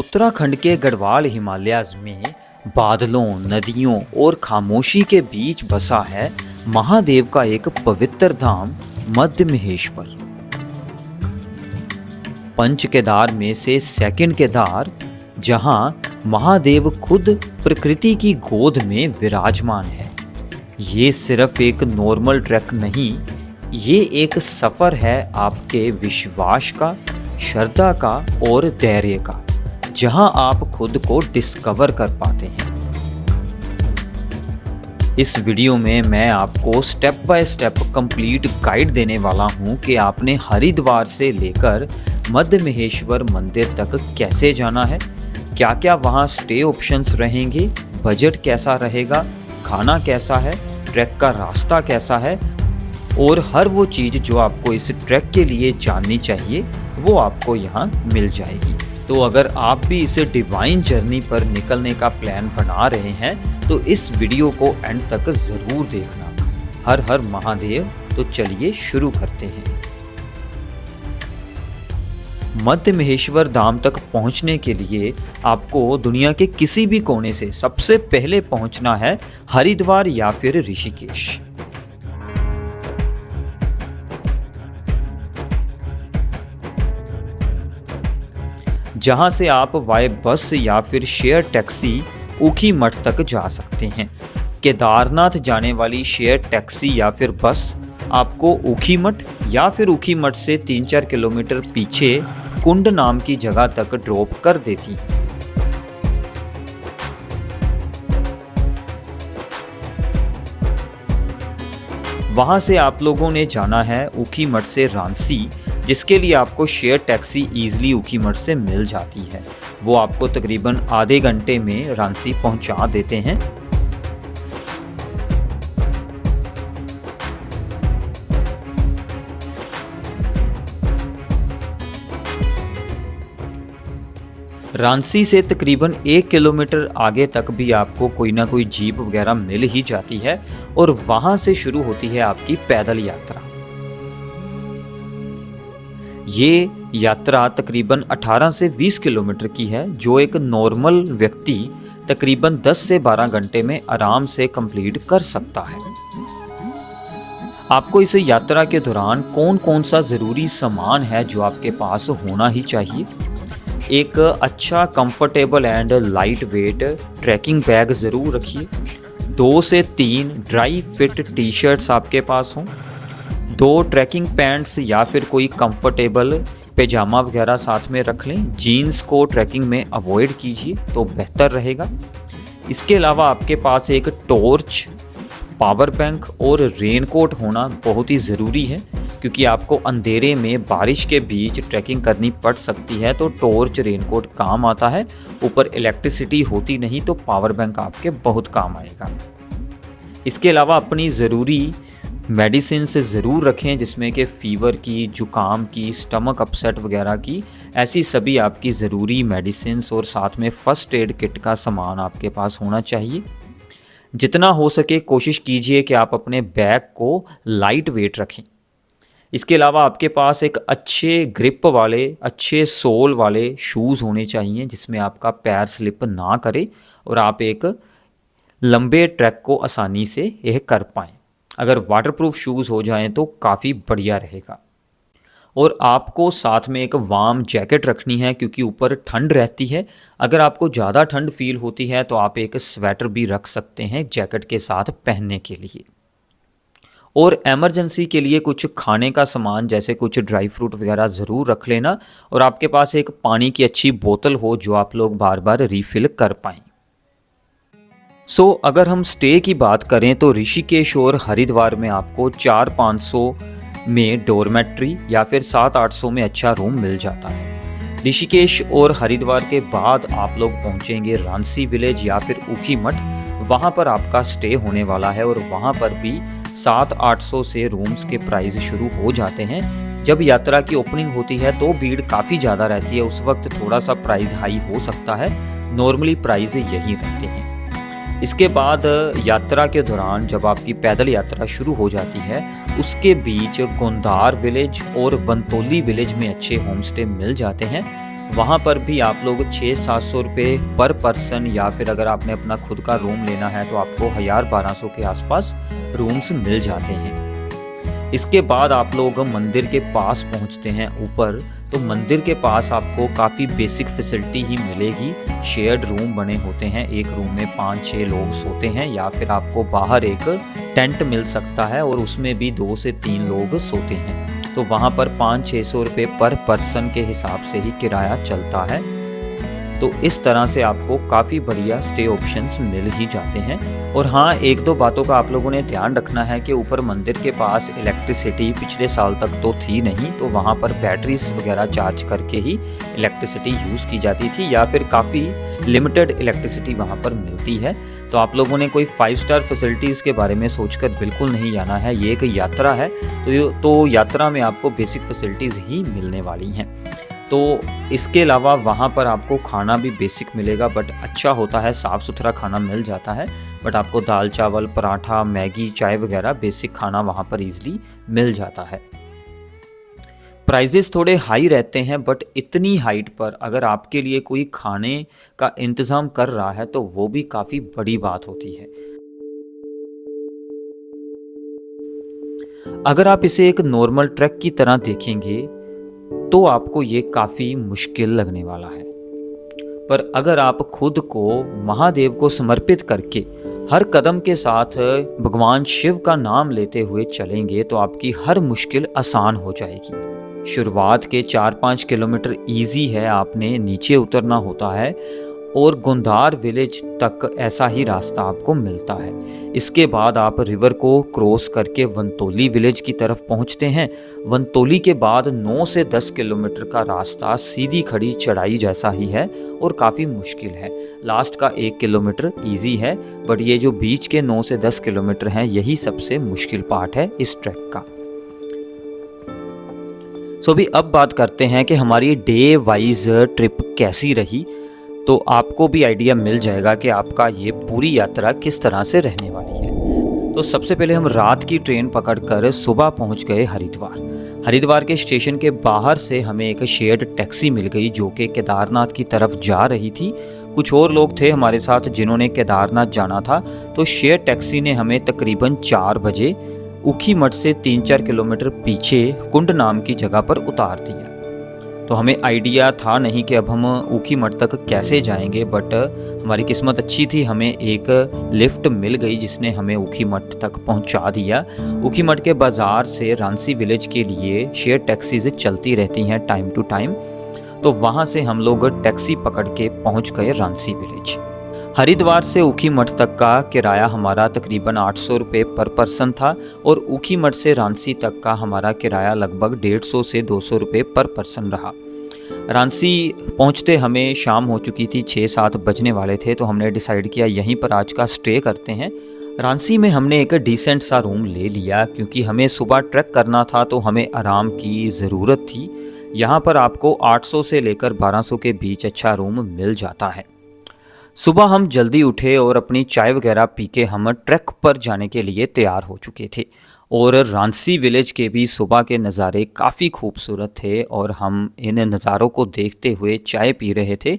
उत्तराखंड के गढ़वाल हिमालयाज में बादलों, नदियों और खामोशी के बीच बसा है महादेव का एक पवित्र धाम मध्य महेश्वर। पंच केदार में से सेकंड केदार, जहां महादेव खुद प्रकृति की गोद में विराजमान है। ये सिर्फ एक नॉर्मल ट्रैक नहीं, ये एक सफर है आपके विश्वास का, श्रद्धा का और धैर्य का, जहां आप खुद को डिस्कवर कर पाते हैं। इस वीडियो में मैं आपको step by step complete guide देने वाला हूं कि आपने हरिद्वार से लेकर मध्य महेश्वर मंदिर तक कैसे जाना है, क्या क्या वहां स्टे ऑप्शंस रहेंगे, बजट कैसा रहेगा, खाना कैसा है, ट्रैक का रास्ता कैसा है और हर वो चीज़ जो आपको इस ट्रैक के लिए जाननी चाहिए वो आपको यहाँ मिल जाएगी। तो अगर आप भी इस डिवाइन जर्नी पर निकलने का प्लान बना रहे हैं तो इस वीडियो को एंड तक ज़रूर देखना। हर हर महादेव। तो चलिए शुरू करते हैं। मध्य महेश्वर धाम तक पहुंचने के लिए आपको दुनिया के किसी भी कोने से सबसे पहले पहुंचना है हरिद्वार या फिर ऋषिकेश। जहां से आप बाय बस या फिर शेयर टैक्सी ऊखीमठ तक जा सकते हैं। केदारनाथ जाने वाली शेयर टैक्सी या फिर बस आपको ऊखीमठ या फिर ऊखीमठ से 3-4 किलोमीटर पीछे कुंड नाम की जगह तक ड्रॉप कर देती। वहां से आप लोगों ने जाना है ऊखीमठ से रांसी, जिसके लिए आपको शेयर टैक्सी ईजिली ऊखीमठ से मिल जाती है। वो आपको तकरीबन आधे घंटे में रांसी पहुंचा देते हैं। रांसी से तकरीबन 1 किलोमीटर आगे तक भी आपको कोई ना कोई जीप वगैरह मिल ही जाती है और वहां से शुरू होती है आपकी पैदल यात्रा। ये यात्रा तकरीबन 18 से 20 किलोमीटर की है, जो एक नॉर्मल व्यक्ति तकरीबन 10 से 12 घंटे में आराम से कंप्लीट कर सकता है। आपको इस यात्रा के दौरान कौन कौन सा ज़रूरी सामान है जो आपके पास होना ही चाहिए। एक अच्छा comfortable and light weight trekking bag ज़रूर रखिए। 2 से 3 ड्राई फिट टी शर्ट्स आपके पास हों। 2 ट्रैकिंग पैंट्स या फिर कोई कंफर्टेबल पैजामा वगैरह साथ में रख लें। जीन्स को ट्रैकिंग में अवॉइड कीजिए तो बेहतर रहेगा। इसके अलावा आपके पास एक टॉर्च, पावर बैंक और रेनकोट होना बहुत ही ज़रूरी है, क्योंकि आपको अंधेरे में बारिश के बीच ट्रैकिंग करनी पड़ सकती है। तो टॉर्च, रेनकोट काम आता है। ऊपर इलेक्ट्रिसिटी होती नहीं तो पावर बैंक आपके बहुत काम आएगा। इसके अलावा अपनी ज़रूरी मेडिसिन से ज़रूर रखें, जिसमें कि फ़ीवर की, जुकाम की, स्टमक अपसेट वगैरह की, ऐसी सभी आपकी ज़रूरी मेडिसिन और साथ में फ़र्स्ट एड किट का सामान आपके पास होना चाहिए। जितना हो सके कोशिश कीजिए कि आप अपने बैग को लाइट वेट रखें। इसके अलावा आपके पास एक अच्छे ग्रिप वाले, अच्छे सोल वाले शूज़ होने चाहिए, जिसमें आपका पैर स्लिप ना करे और आप एक लंबे ट्रैक को आसानी से यह कर पाएँ। अगर वाटरप्रूफ शूज़ हो जाएं तो काफ़ी बढ़िया रहेगा। और आपको साथ में एक वार्म जैकेट रखनी है, क्योंकि ऊपर ठंड रहती है। अगर आपको ज़्यादा ठंड फील होती है तो आप एक स्वेटर भी रख सकते हैं जैकेट के साथ पहनने के लिए। और इमरजेंसी के लिए कुछ खाने का सामान, जैसे कुछ ड्राई फ्रूट वगैरह ज़रूर रख लेना। और आपके पास एक पानी की अच्छी बोतल हो जो आप लोग बार बार रिफ़िल कर पाएँ। अगर हम स्टे की बात करें तो ऋषिकेश और हरिद्वार में आपको 400-500 में डॉर्मेट्री या फिर 700-800 में अच्छा रूम मिल जाता है। ऋषिकेश और हरिद्वार के बाद आप लोग पहुंचेंगे रांसी विलेज या फिर ऊखीमठ। वहां पर आपका स्टे होने वाला है और वहां पर भी 700-800 से रूम्स के प्राइस शुरू हो जाते हैं। जब यात्रा की ओपनिंग होती है तो भीड़ काफ़ी ज़्यादा रहती है, उस वक्त थोड़ा सा प्राइस हाई हो सकता है। नॉर्मली प्राइस यही रहते हैं। इसके बाद यात्रा के दौरान जब आपकी पैदल यात्रा शुरू हो जाती है, उसके बीच गोंदार विलेज और वंतोली विलेज में अच्छे होम स्टे मिल जाते हैं। वहाँ पर भी आप लोग 600-700 रुपये पर पर्सन, या फिर अगर आपने अपना खुद का रूम लेना है तो आपको 1000-1200 के आसपास रूम्स मिल जाते हैं। इसके बाद आप लोग मंदिर के पास पहुंचते हैं ऊपर। तो मंदिर के पास आपको काफ़ी बेसिक फैसिलिटी ही मिलेगी। शेयर्ड रूम बने होते हैं, एक रूम में 5-6 लोग सोते हैं, या फिर आपको बाहर एक टेंट मिल सकता है और उसमें भी 2 से 3 लोग सोते हैं। तो वहाँ पर 500-600 रुपये पर पर्सन के हिसाब से ही किराया चलता है। तो इस तरह से आपको काफ़ी बढ़िया स्टे ऑप्शंस मिल ही जाते हैं। और हाँ, 1-2 बातों का आप लोगों ने ध्यान रखना है कि ऊपर मंदिर के पास इलेक्ट्रिसिटी पिछले साल तक तो थी नहीं, तो वहाँ पर बैटरीज वगैरह चार्ज करके ही इलेक्ट्रिसिटी यूज़ की जाती थी, या फिर काफ़ी लिमिटेड इलेक्ट्रिसिटी वहाँ पर मिलती है। तो आप लोगों ने कोई 5 स्टार फैसिलिटीज़ के बारे में सोचकर बिल्कुल नहीं जाना है। ये एक यात्रा है, तो यात्रा में आपको बेसिक फैसिलिटीज़ ही मिलने वाली हैं। तो इसके अलावा वहाँ पर आपको खाना भी बेसिक मिलेगा, बट अच्छा होता है, साफ़ सुथरा खाना मिल जाता है। बट आपको दाल चावल, पराठा, मैगी, चाय वगैरह बेसिक खाना वहाँ पर ईज़िली मिल जाता है। प्राइजेस थोड़े हाई रहते हैं, बट इतनी हाइट पर अगर आपके लिए कोई खाने का इंतज़ाम कर रहा है तो वो भी काफ़ी बड़ी बात होती है। अगर आप इसे एक नॉर्मल ट्रैक की तरह देखेंगे तो आपको ये काफ़ी मुश्किल लगने वाला है, पर अगर आप खुद को महादेव को समर्पित करके हर कदम के साथ भगवान शिव का नाम लेते हुए चलेंगे तो आपकी हर मुश्किल आसान हो जाएगी। शुरुआत के 4-5 किलोमीटर इजी है, आपने नीचे उतरना होता है और गुंदार विलेज तक ऐसा ही रास्ता आपको मिलता है। इसके बाद आप रिवर को क्रॉस करके वनतोली विलेज की तरफ पहुंचते हैं। वनतोली के बाद 9 से 10 किलोमीटर का रास्ता सीधी खड़ी चढ़ाई जैसा ही है और काफ़ी मुश्किल है। लास्ट का 1 किलोमीटर इजी है, बट ये जो बीच के 9 से 10 किलोमीटर हैं यही सबसे मुश्किल पार्ट है इस ट्रैक का। सो भी अब बात करते हैं कि हमारी डे वाइज ट्रिप कैसी रही, तो आपको भी आइडिया मिल जाएगा कि आपका ये पूरी यात्रा किस तरह से रहने वाली है। तो सबसे पहले हम रात की ट्रेन पकड़कर सुबह पहुंच गए हरिद्वार। हरिद्वार के स्टेशन के बाहर से हमें एक शेयर्ड टैक्सी मिल गई जो कि केदारनाथ की तरफ जा रही थी। कुछ और लोग थे हमारे साथ जिन्होंने केदारनाथ जाना था। तो शेयर्ड टैक्सी ने हमें तकरीबन 4 बजे ऊखीमठ से 3-4 किलोमीटर पीछे कुंड नाम की जगह पर उतार दिया। तो हमें आइडिया था नहीं कि अब हम ऊखीमठ तक कैसे जाएंगे, बट हमारी किस्मत अच्छी थी, हमें एक लिफ्ट मिल गई जिसने हमें ऊखीमठ तक पहुंचा दिया। ऊखीमठ के बाज़ार से रांसी विलेज के लिए शेयर टैक्सीज चलती रहती हैं टाइम टू टाइम। तो वहाँ से हम लोग टैक्सी पकड़ के पहुँच गए रांसी विलेज। हरिद्वार से ऊखीमठ तक का किराया हमारा तकरीबन 800 रुपये पर पर्सन था और ऊखीमठ से रांसी तक का हमारा किराया लगभग 150 से 200 रुपये पर पर्सन रहा। रांसी पहुंचते हमें शाम हो चुकी थी, 6-7 बजने वाले थे, तो हमने डिसाइड किया यहीं पर आज का स्टे करते हैं। रांसी में हमने एक डिसेंट सा रूम ले लिया क्योंकि हमें सुबह ट्रैक करना था तो हमें आराम की ज़रूरत थी। यहाँ पर आपको 800 से लेकर 1200 के बीच अच्छा रूम मिल जाता है। सुबह हम जल्दी उठे और अपनी चाय वगैरह पी के हम ट्रैक पर जाने के लिए तैयार हो चुके थे। और रांसी विलेज के भी सुबह के नज़ारे काफ़ी खूबसूरत थे और हम इन नज़ारों को देखते हुए चाय पी रहे थे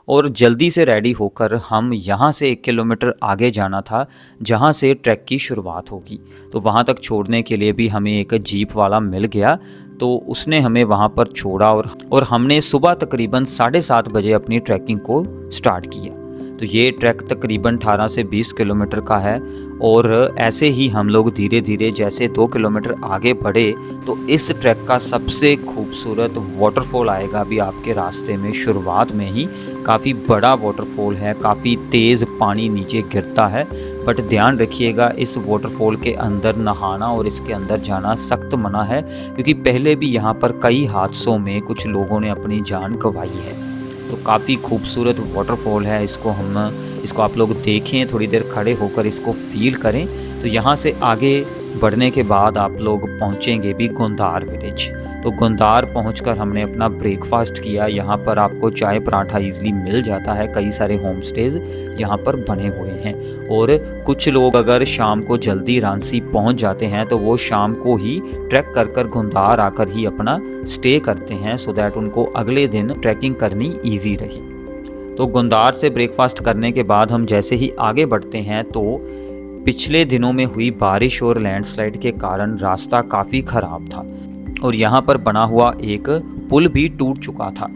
और जल्दी से रेडी होकर हम यहाँ से 1 किलोमीटर आगे जाना था जहाँ से ट्रैक की शुरुआत होगी। तो वहाँ तक छोड़ने के लिए भी हमें एक जीप वाला मिल गया, तो उसने हमें वहाँ पर छोड़ा और हमने सुबह तकरीबन 7:30 बजे अपनी ट्रैकिंग को स्टार्ट किया। तो ये ट्रैक तकरीबन 18 से 20 किलोमीटर का है और ऐसे ही हम लोग धीरे धीरे जैसे 2 किलोमीटर आगे बढ़े तो इस ट्रैक का सबसे खूबसूरत वाटरफॉल आएगा भी आपके रास्ते में। शुरुआत में ही काफ़ी बड़ा वाटरफॉल है, काफ़ी तेज़ पानी नीचे गिरता है, बट ध्यान रखिएगा इस वाटरफॉल के अंदर नहाना और इसके अंदर जाना सख्त मना है क्योंकि पहले भी यहाँ पर कई हादसों में कुछ लोगों ने अपनी जान गंवाई है। तो काफ़ी खूबसूरत वाटरफॉल है, इसको आप लोग देखें, थोड़ी देर खड़े होकर इसको फील करें। तो यहाँ से आगे बढ़ने के बाद आप लोग पहुँचेंगे भी गुंदार विलेज। तो गुंदार पहुंचकर हमने अपना ब्रेकफास्ट किया। यहाँ पर आपको चाय पराठा ईजिली मिल जाता है, कई सारे होम स्टेज यहाँ पर बने हुए हैं। और कुछ लोग अगर शाम को जल्दी रांसी पहुंच जाते हैं तो वो शाम को ही ट्रैक कर गुंदार आकर ही अपना स्टे करते हैं, सो दैट उनको अगले दिन ट्रैकिंग करनी ईजी रहे। तो गुंदार से ब्रेकफास्ट करने के बाद हम जैसे ही आगे बढ़ते हैं तो पिछले दिनों में हुई बारिश और लैंडस्लाइड के कारण रास्ता काफ़ी ख़राब था और यहाँ पर बना हुआ एक पुल भी टूट चुका था।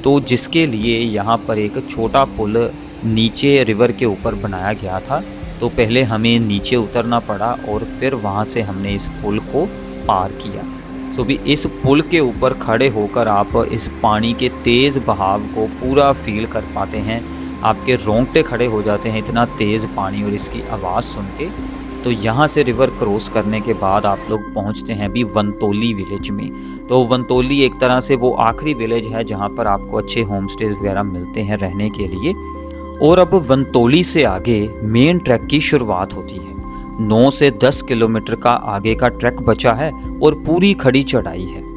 तो जिसके लिए यहाँ पर एक छोटा पुल नीचे रिवर के ऊपर बनाया गया था। तो पहले हमें नीचे उतरना पड़ा और फिर वहाँ से हमने इस पुल को पार किया। सो भी इस पुल के ऊपर खड़े होकर आप इस पानी के तेज़ बहाव को पूरा फील कर पाते हैं। आपके रोंगटे खड़े हो जाते हैं, इतना तेज़ पानी और इसकी आवाज़ सुन के। तो यहाँ से रिवर क्रॉस करने के बाद आप लोग पहुँचते हैं भी वनतोली विलेज में। तो वनतोली एक तरह से वो आखिरी विलेज है जहाँ पर आपको अच्छे होम स्टेज वगैरह मिलते हैं रहने के लिए। और अब वनतोली से आगे मेन ट्रैक की शुरुआत होती है। 9 से 10 किलोमीटर का आगे का ट्रैक बचा है और पूरी खड़ी चढ़ाई है।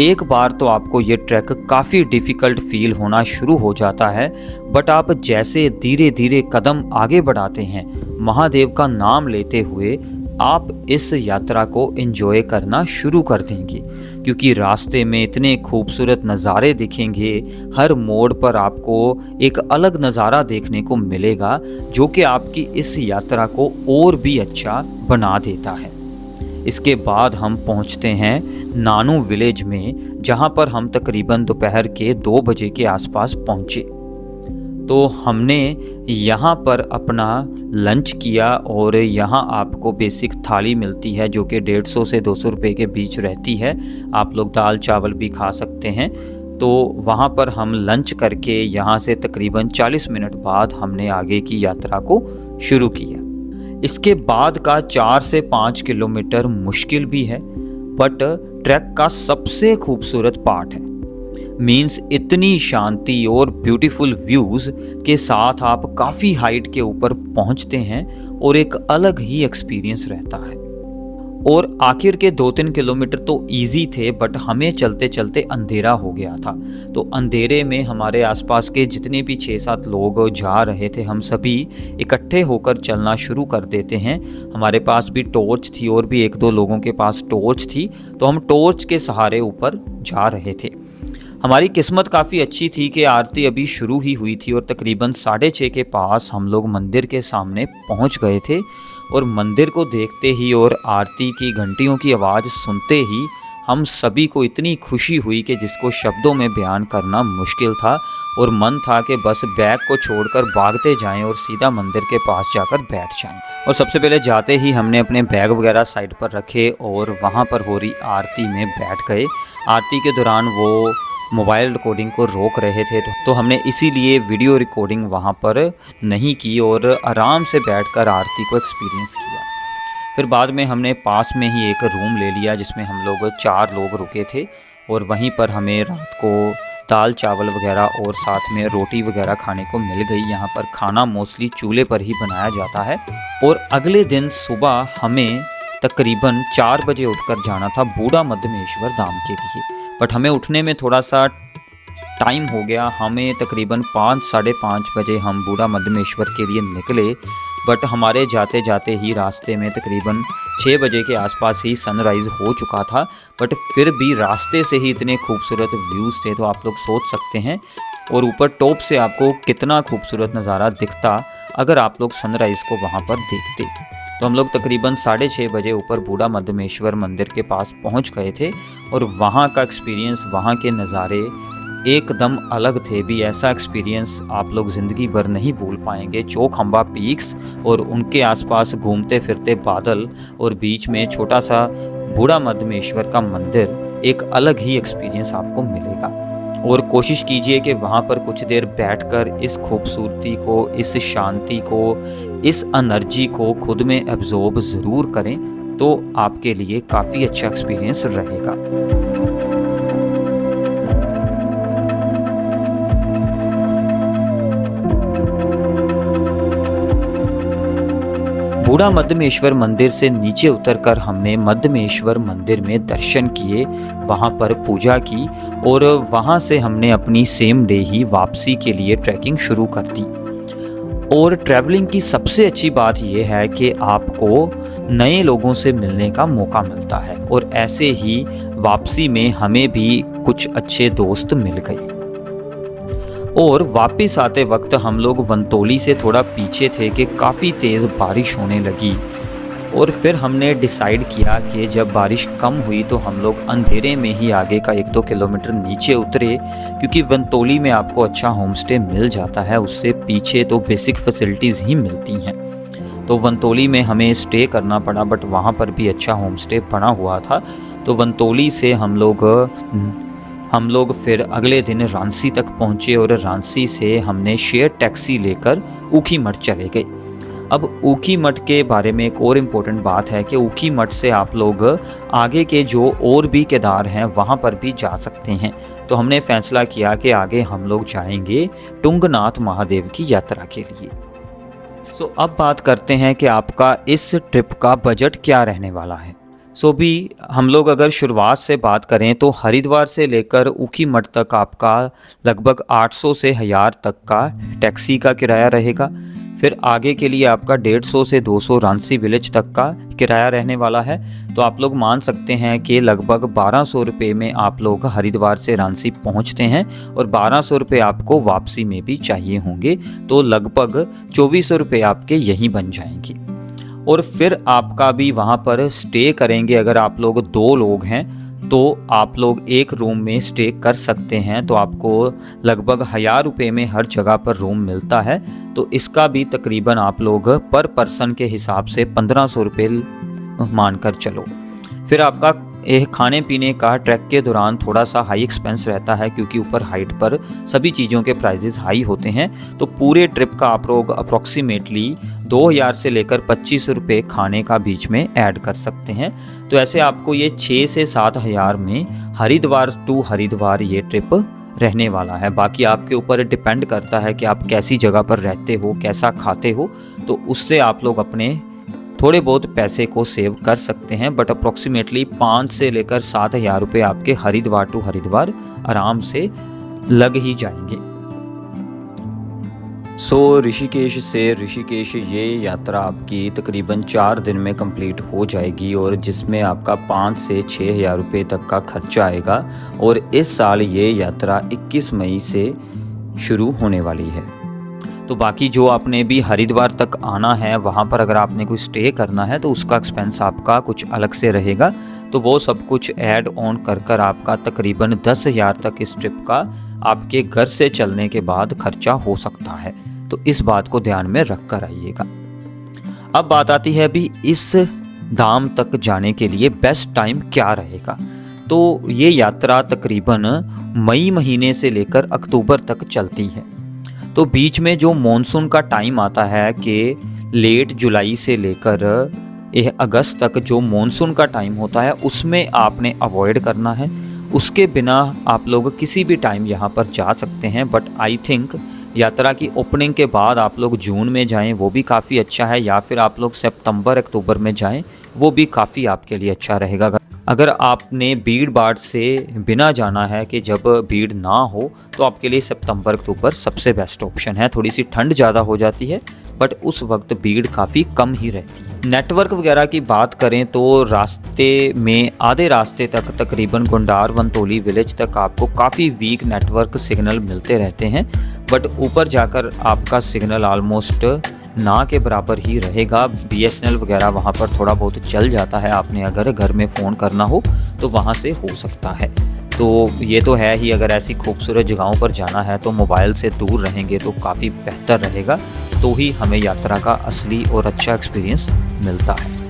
एक बार तो आपको ये ट्रैक काफ़ी डिफ़िकल्ट फील होना शुरू हो जाता है, बट आप जैसे धीरे धीरे कदम आगे बढ़ाते हैं महादेव का नाम लेते हुए, आप इस यात्रा को एंजॉय करना शुरू कर देंगे। क्योंकि रास्ते में इतने खूबसूरत नज़ारे दिखेंगे, हर मोड़ पर आपको एक अलग नज़ारा देखने को मिलेगा जो कि आपकी इस यात्रा को और भी अच्छा बना देता है। इसके बाद हम पहुंचते हैं नानू विलेज में, जहां पर हम तकरीबन दोपहर के 2 बजे के आसपास पहुंचे। तो हमने यहाँ पर अपना लंच किया और यहाँ आपको बेसिक थाली मिलती है जो कि 150 से 200 रुपये के बीच रहती है। आप लोग दाल चावल भी खा सकते हैं। तो वहाँ पर हम लंच करके यहाँ से तकरीबन 40 मिनट बाद हमने आगे की यात्रा को शुरू किया। इसके बाद का 4 से 5 किलोमीटर मुश्किल भी है, बट ट्रैक का सबसे खूबसूरत पार्ट है। मीन्स इतनी शांति और ब्यूटीफुल व्यूज़ के साथ आप काफ़ी हाइट के ऊपर पहुंचते हैं और एक अलग ही एक्सपीरियंस रहता है। और आखिर के 2-3 किलोमीटर तो इजी थे, बट हमें चलते चलते अंधेरा हो गया था। तो अंधेरे में हमारे आसपास के जितने भी 6-7 लोग जा रहे थे, हम सभी इकट्ठे होकर चलना शुरू कर देते हैं। हमारे पास भी टॉर्च थी और भी 1-2 लोगों के पास टॉर्च थी, तो हम टॉर्च के सहारे ऊपर जा रहे थे। हमारी किस्मत काफ़ी अच्छी थी कि आरती अभी शुरू ही हुई थी और तकरीबन 6:30 के पास हम लोग मंदिर के सामने पहुंच गए थे। और मंदिर को देखते ही और आरती की घंटियों की आवाज़ सुनते ही हम सभी को इतनी खुशी हुई कि जिसको शब्दों में बयान करना मुश्किल था। और मन था कि बस बैग को छोड़कर भागते जाएं और सीधा मंदिर के पास जाकर बैठ जाएं। और सबसे पहले जाते ही हमने अपने बैग वगैरह साइड पर रखे और वहाँ पर हो रही आरती में बैठ गए। आरती के दौरान वो मोबाइल रिकॉर्डिंग को रोक रहे थे, तो हमने इसीलिए वीडियो रिकॉर्डिंग वहाँ पर नहीं की और आराम से बैठकर आरती को एक्सपीरियंस किया। फिर बाद में हमने पास में ही एक रूम ले लिया जिसमें हम लोग 4 लोग रुके थे और वहीं पर हमें रात को दाल चावल वगैरह और साथ में रोटी वगैरह खाने को मिल गई। यहाँ पर खाना मोस्टली चूल्हे पर ही बनाया जाता है। और अगले दिन सुबह हमें तकरीबन 4 बजे उठकर जाना था बूढ़ा मध्यमेश्वर धाम के लिए, बट हमें उठने में थोड़ा सा टाइम हो गया। हमें तकरीबन 5-5:30 बजे हम बूढ़ा मध्यमेश्वर के लिए निकले, बट हमारे जाते जाते ही रास्ते में तकरीबन 6 बजे के आसपास ही सनराइज़ हो चुका था। बट फिर भी रास्ते से ही इतने खूबसूरत व्यूज़ थे, तो आप लोग सोच सकते हैं और ऊपर टॉप से आपको कितना खूबसूरत नज़ारा दिखता अगर आप लोग सनराइज़ को वहाँ पर देखते। तो हम लोग तकरीबन 6:30 बजे ऊपर बूढ़ा मध्यमेश्वर मंदिर के पास पहुँच गए थे और वहाँ का एक्सपीरियंस, वहाँ के नज़ारे एकदम अलग थे। भी ऐसा एक्सपीरियंस आप लोग ज़िंदगी भर नहीं भूल पाएंगे। चौखंबा पीक्स और उनके आसपास घूमते फिरते बादल और बीच में छोटा सा बूढ़ा मध्यमेश्वर का मंदिर, एक अलग ही एक्सपीरियंस आपको मिलेगा। और कोशिश कीजिए कि वहाँ पर कुछ देर बैठकर इस खूबसूरती को, इस शांति को, इस एनर्जी को खुद में एब्जॉर्ब ज़रूर करें, तो आपके लिए काफ़ी अच्छा एक्सपीरियंस रहेगा। बूढ़ा मद्दमेश्वर मंदिर से नीचे उतरकर हमने मद्दमेश्वर मंदिर में दर्शन किए, वहाँ पर पूजा की और वहाँ से हमने अपनी सेम डे ही वापसी के लिए ट्रैकिंग शुरू कर दी। और ट्रैवलिंग की सबसे अच्छी बात यह है कि आपको नए लोगों से मिलने का मौका मिलता है और ऐसे ही वापसी में हमें भी कुछ अच्छे दोस्त मिल गए। और वापस आते वक्त हम लोग वंतोली से थोड़ा पीछे थे कि काफ़ी तेज़ बारिश होने लगी और फिर हमने डिसाइड किया कि जब बारिश कम हुई तो हम लोग अंधेरे में ही आगे का 1-2 किलोमीटर नीचे उतरे, क्योंकि वंतोली में आपको अच्छा होम स्टे मिल जाता है, उससे पीछे तो बेसिक फैसिलिटीज़ ही मिलती हैं। तो वंतोली में हमें स्टे करना पड़ा, बट वहाँ पर भी अच्छा होम स्टे बना हुआ था। तो वंतोली से हम लोग फिर अगले दिन रांसी तक पहुँचे और रांसी से हमने शेयर टैक्सी लेकर ऊखीमठ चले गए। अब ऊखीमठ के बारे में एक और इम्पोर्टेंट बात है कि ऊखीमठ से आप लोग आगे के जो और भी केदार हैं वहाँ पर भी जा सकते हैं। तो हमने फैसला किया कि आगे हम लोग जाएंगे टुंगनाथ महादेव की यात्रा के लिए। अब बात करते हैं कि आपका इस ट्रिप का बजट क्या रहने वाला है। भी हम लोग अगर शुरुआत से बात करें तो हरिद्वार से लेकर ऊखीमठ तक आपका लगभग 800 से 1000 तक का टैक्सी का किराया रहेगा। फिर आगे के लिए आपका 150 से 200 रांसी विलेज तक का किराया रहने वाला है। तो आप लोग मान सकते हैं कि लगभग 1200 रुपये में आप लोग हरिद्वार से रांसी पहुंचते हैं और 1200 रुपये आपको वापसी में भी चाहिए होंगे, तो लगभग 2400 रुपये आपके यहीं बन जाएंगे। और फिर आपका भी वहाँ पर स्टे करेंगे, अगर आप लोग 2 लोग हैं तो आप लोग एक रूम में स्टे कर सकते हैं, तो आपको लगभग 1000 रुपये में हर जगह पर रूम मिलता है। तो इसका भी तकरीबन आप लोग पर पर्सन के हिसाब से 1500 रुपये मानकर चलो। फिर आपका खाने पीने का ट्रैक के दौरान थोड़ा सा हाई एक्सपेंस रहता है, क्योंकि ऊपर हाइट पर सभी चीज़ों के प्राइजेस हाई होते हैं। तो पूरे ट्रिप का आप लोग अप्रॉक्सीमेटली 2000 से लेकर 2500 रुपये खाने का बीच में ऐड कर सकते हैं। तो ऐसे आपको ये 6 से 7000 में हरिद्वार टू हरिद्वार ये ट्रिप रहने वाला है। बाकी आपके ऊपर डिपेंड करता है कि आप कैसी जगह पर रहते हो, कैसा खाते हो, तो उससे आप लोग अपने थोड़े बहुत पैसे को सेव कर सकते हैं। बट अप्रॉक्सीमेटली 5 से लेकर 7000 रुपये आपके हरिद्वार टू हरिद्वार आराम से लग ही जाएंगे। ऋषिकेश से ऋषिकेश ये यात्रा आपकी तकरीबन 4 दिन में कंप्लीट हो जाएगी और जिसमें आपका 5 से 6000 रुपये तक का खर्चा आएगा। और इस साल ये यात्रा 21 मई से शुरू होने वाली है। तो बाकी जो आपने भी हरिद्वार तक आना है, वहाँ पर अगर आपने कोई स्टे करना है तो उसका एक्सपेंस आपका कुछ अलग से रहेगा। तो वो सब कुछ ऐड ऑन कर आपका तकरीबन 10,000 तक इस ट्रिप का आपके घर से चलने के बाद खर्चा हो सकता है। तो इस बात को ध्यान में रख कर आइएगा। अब बात आती है अभी इस धाम तक जाने के लिए बेस्ट टाइम क्या रहेगा। तो ये यात्रा तकरीबन मई महीने से लेकर अक्टूबर तक चलती है। तो बीच में जो मॉनसून का टाइम आता है कि लेट जुलाई से लेकर अगस्त तक जो मॉनसून का टाइम होता है, उसमें आपने अवॉइड करना है। उसके बिना आप लोग किसी भी टाइम यहाँ पर जा सकते हैं। बट आई थिंक यात्रा की ओपनिंग के बाद आप लोग जून में जाएं, वो भी काफ़ी अच्छा है, या फिर आप लोग सितंबर अक्टूबर में जाएं, वो भी काफ़ी आपके लिए अच्छा रहेगा। अगर आपने भीड़ भाड़ से बिना जाना है कि जब भीड़ ना हो, तो आपके लिए सितंबर अक्टूबर सबसे बेस्ट ऑप्शन है। थोड़ी सी ठंड ज़्यादा हो जाती है बट उस वक्त भीड़ काफ़ी कम ही रहती है। नेटवर्क वगैरह की बात करें तो रास्ते में आधे रास्ते तक तकरीबन गुंडार वंतोली विलेज तक आपको काफ़ी वीक नेटवर्क सिग्नल मिलते रहते हैं। बट ऊपर जाकर आपका सिग्नल ऑलमोस्ट ना के बराबर ही रहेगा। BSNL वगैरह वहाँ पर थोड़ा बहुत चल जाता है, आपने अगर घर में फ़ोन करना हो तो वहाँ से हो सकता है। तो ये तो है ही, अगर ऐसी खूबसूरत जगहों पर जाना है तो मोबाइल से दूर रहेंगे तो काफ़ी बेहतर रहेगा, तो ही हमें यात्रा का असली और अच्छा एक्सपीरियंस मिलता है।